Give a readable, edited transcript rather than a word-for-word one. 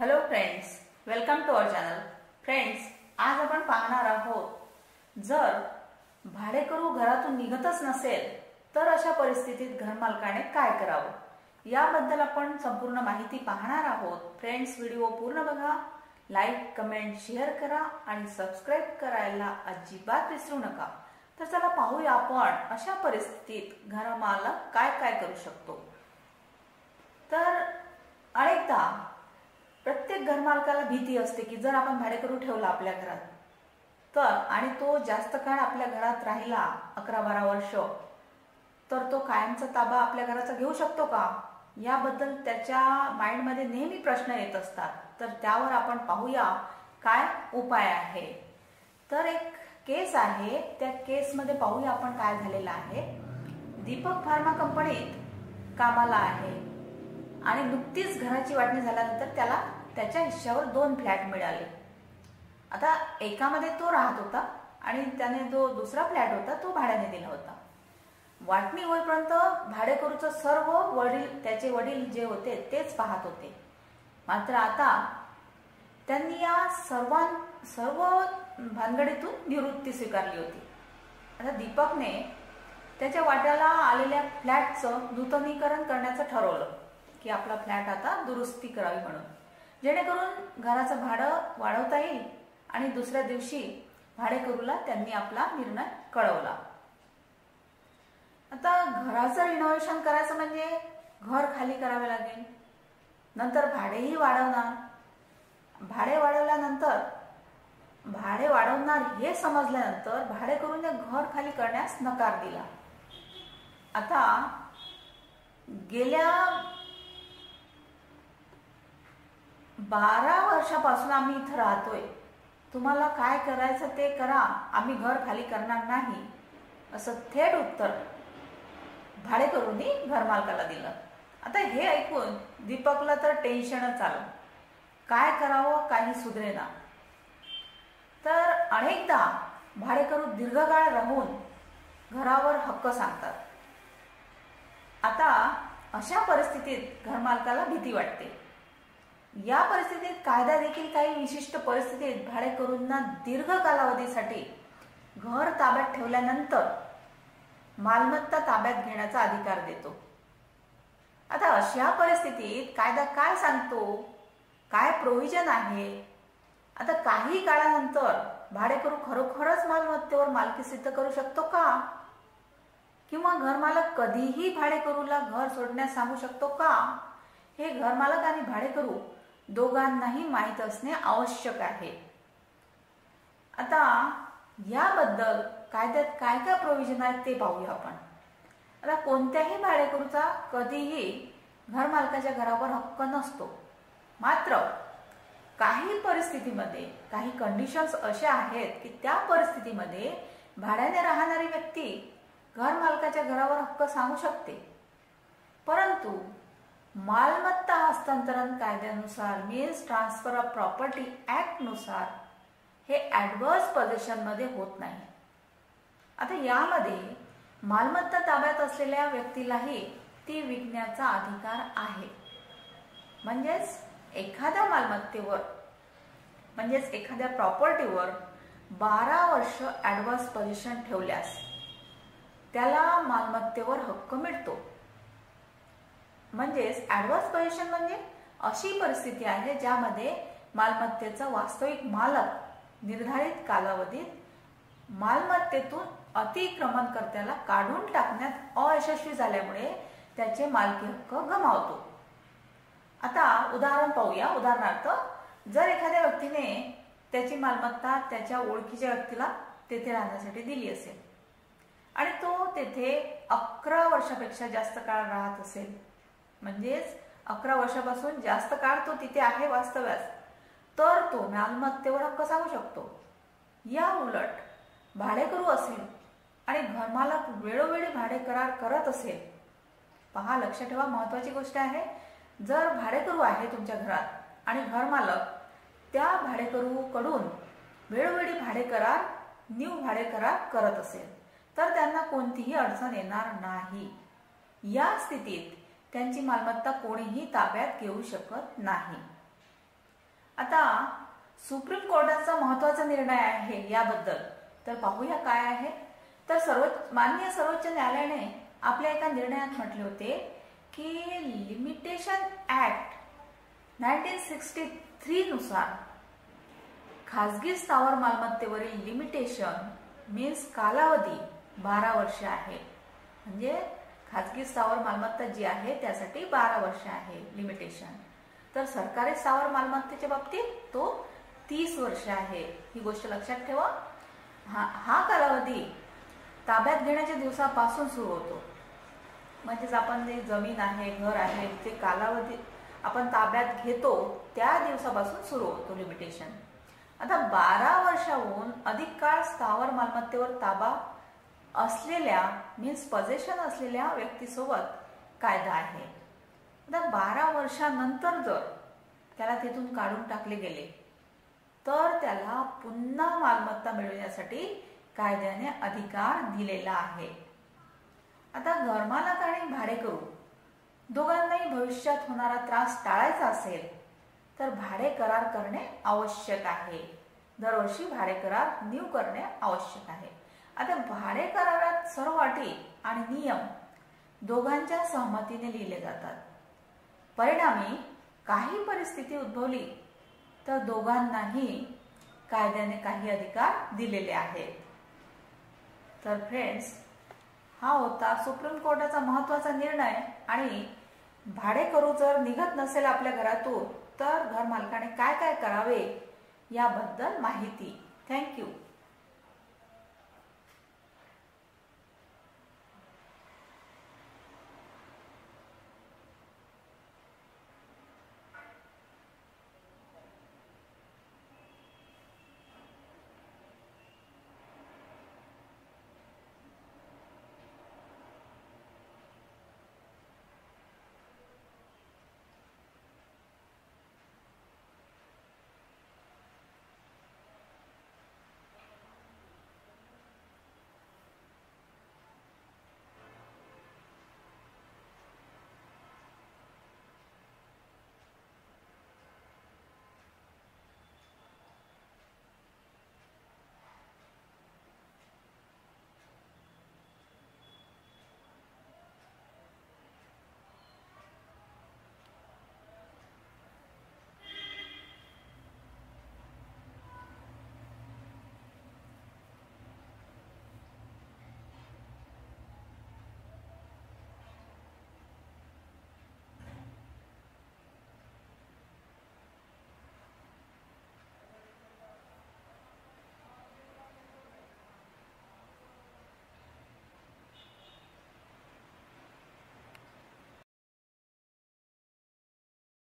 Hello friends, welcome to our channel. Friends, आज आपण पाहणार आहोत, जर भाडेकरू घरातून निघतच नसेल तर अशा परिस्थितीत घरमालकाने काय करावं याबद्दल आपण संपूर्ण माहिती पाहणार आहोत. फ्रेंड्स, व्हिडिओ पूर्ण बघा, लाईक, कमेंट, शेअर करा आणि सबस्क्राईब करायला अजिबात विसरू नका. तर चला पाहूया आपण अशा परिस्थितीत घरमालक काय काय करू शकतो. तर अनेकदा प्रत्येक घरमालकाला भीती असते की जर आपण भाडेकरू ठेवला आपल्या घरात तर आणि तो जास्त काळ आपल्या घरात राहिला 11-12 वर्ष, तर तो कायमचा ताबा आपल्या घराचा घेऊ शकतो का याबद्दल त्याच्या माइंडमध्ये नेहमी प्रश्न येत असतात. तर त्यावर आपण पाहूया काय उपाय आहे. तर एक केस आहे, त्या केसमध्ये पाहूया आपण काय झालेलं आहे. दीपक फार्मा कंपनीत कामाला आहे आणि नुकतीच घराची वाटणी झाल्यानंतर त्याला त्याच्या हिश्श्यावर 2 फ्लॅट मिळाले. आता एकामध्ये तो राहत होता आणि त्याने जो दुसरा फ्लॅट होता तो भाड्याने दिला होता. वाटणी होईपर्यंत भाडेकरूचं सर्व त्याचे वडील जे होते तेच पाहत होते. मात्र आता त्यांनी या सर्व भानगडीतून निवृत्ती स्वीकारली होती. आता दीपकने त्याच्या वाट्याला आलेल्या फ्लॅटचं नूतनीकरण करण्याचं ठरवलं की आपला फ्लॅट आता दुरुस्ती करावी म्हणून, जेणेकरून घराचं भाडं वाढवता येईल. आणि दुसऱ्या दिवशी भाडेकरूला त्यांनी आपला निर्णय कळवला. आता घराचं रिनोव्हेशन करायचं म्हणजे घर खाली करावे लागेल, नंतर भाडेही वाढवणार. भाडे वाढवणार हे समजल्यानंतर भाडेकरूने घर खाली करण्यास नकार दिला. आता गेल्या 12 वर्षापासून आम्ही इथं राहतोय, तुम्हाला काय करायचं ते करा, आम्ही घर खाली करणार नाही, असं थेट उत्तर भाडेकरूंनी घरमालकाला दिलं. आता हे ऐकून दीपकला तर टेन्शनच आलं. काय करावं काही सुधरेना. तर अनेकदा भाडेकरू दीर्घकाळ राहून घरावर हक्क सांगतात. आता अशा परिस्थितीत घरमालकाला भीती वाटते. या परिस्थितीत कायदा देखील काही विशिष्ट परिस्थितीत भाडेकरूंना दीर्घ कालावधीसाठी घर ताब्यात ठेवल्यानंतर मालमत्ता ताब्यात घेण्याचा अधिकार देतो. आता अशा परिस्थितीत कायदा काय सांगतो, काय प्रोव्हिजन आहे. आता काही काळानंतर भाडेकरू खरोखरच मालमत्तेवर मालकी सिद्ध करू शकतो का, किंवा घरमालक कधीही भाडेकरूला घर सोडण्यास सांगू शकतो का, हे घरमालक आणि भाडेकरू दोघांनाही माहीत असणे आवश्यक आहे. आता याबद्दल कायद्यात काय काय प्रोव्हिजन आहेत ते पाहूया आपण. आता कोणत्याही भाडेकरूचा कधीही घरमालकाच्या घरावर हक्क नसतो. मात्र काही परिस्थितीमध्ये काही कंडिशन्स अशा आहेत की त्या परिस्थितीमध्ये भाड्याने राहणारी व्यक्ती घरमालकाच्या घरावर हक्क सांगू शकते. परंतु मालमत्ता हस्तांतरण कायद्यानुसार, means transfer of property act नुसार हे ऍडव्हर्स पोझिशन मध्ये होत नाही. आता यामध्ये मालमत्ता ताब्यात असलेल्या व्यक्तीलाही ती विकण्याचा अधिकार आहे. म्हणजेच एखाद्या मालमत्तेवर, म्हणजेच एखाद्या प्रॉपर्टीवर 12 वर्ष ऍडव्हर्स पोझिशन ठेवल्यास त्याला मालमत्तेवर हक्क मिळतो. म्हणजेच ऍडव्हर्स पोझिशन म्हणजे अशी परिस्थिती आहे ज्यामध्ये मालमत्तेचा वास्तविक मालक निर्धारित कालावधीत मालमत्तेतून अतिक्रमणकर्त्याला काढून टाकण्यात अयशस्वी झाल्यामुळे त्याचे मालकी हक्क गमावतो. आता उदाहरण पाहूया. उदाहरणार्थ, जर एखाद्या व्यक्तीने त्याची मालमत्ता त्याच्या ओळखीच्या व्यक्तीला तेथे राहण्यासाठी दिली असेल आणि तो तेथे 11 वर्षापेक्षा जास्त काळ राहत असेल, म्हणजेच 11 वर्षापासून जास्त काळ तो तिथे आहे वास्तव्यास, तर तो मालमत्तेवर हक्क सांगू शकतो. या उलट भाडेकरू असेल आणि घरमालक वेळोवेळी भाडे करार करत असेल, पहा, लक्षात ठेवा, महत्वाची गोष्ट आहे, जर भाडेकरू आहे तुमच्या घरात आणि घरमालक त्या भाडेकरूकडून वेळोवेळी न्यू भाडे करार करत असेल तर त्यांना कोणतीही अडचण येणार नाही. या स्थितीत त्यांची मालमत्ता कोणीही ताब्यात घेऊ शकत नाही. आता सुप्रीम कोर्टाचा महत्त्वाचा निर्णय आहे याबद्दल तर पाहूया काय आहे. तर माननीय सर्वोच्च न्यायालयाने आपल्या एका निर्णयात म्हटले होते की लिमिटेशन ऍक्ट 1963 नुसार खाजगी स्थावर मालमत्तेवरील लिमिटेशन मीन्स कालावधी 12 वर्ष आहे. म्हणजे खाजगी स्थावर मालमत्ता जी आहे त्यासाठी 12 वर्ष आहे लिमिटेशन. तर सरकारी स्थावर मालमत्तेच्या बाबतीत तो 30 वर्ष आहे. ही गोष्ट लक्षात ठेवा. हा कालावधी ताब्यात घेण्याच्या दिवसापासून सुरू होतो. म्हणजेच आपण जे जमीन आहे, घर आहे, ते कालावधी आपण ताब्यात घेतो त्या दिवसापासून सुरू होतो लिमिटेशन. आता 12 वर्षाहून अधिक काळ स्थावर मालमत्तेवर ताबा असलेल्या मीन्स पजेशन असलेल्या व्यक्तीसोबत कायदा आहे. आता 12 वर्षानंतर जर त्याला तिथून काढून टाकले गेले तर त्याला पुन्हा मालमत्ता मिळवण्यासाठी कायद्याने अधिकार दिलेला आहे. आता घरमालक आणि भाडेकरू दोघांनाही भविष्यात होणारा त्रास टाळायचा असेल तर भाडे करार करणे आवश्यक आहे. दरवर्षी भाडे करार न्यू करणे आवश्यक आहे. आता भाडे करारात सर्व अटी आणि नियम दोघांच्या सहमतीने लिहिले जातात. परिणामी काही परिस्थिती उद्भवली तर दोघांनाही कायद्याने काही अधिकार दिलेले आहेत. तर फ्रेंड्स, हा होता सुप्रीम कोर्टाचा महत्त्वाचा निर्णय. आणि भाडेकरू जर निघत नसेल आपल्या घरातून तर घर मालकाने काय काय करावे याबद्दल माहिती. थँक्यू.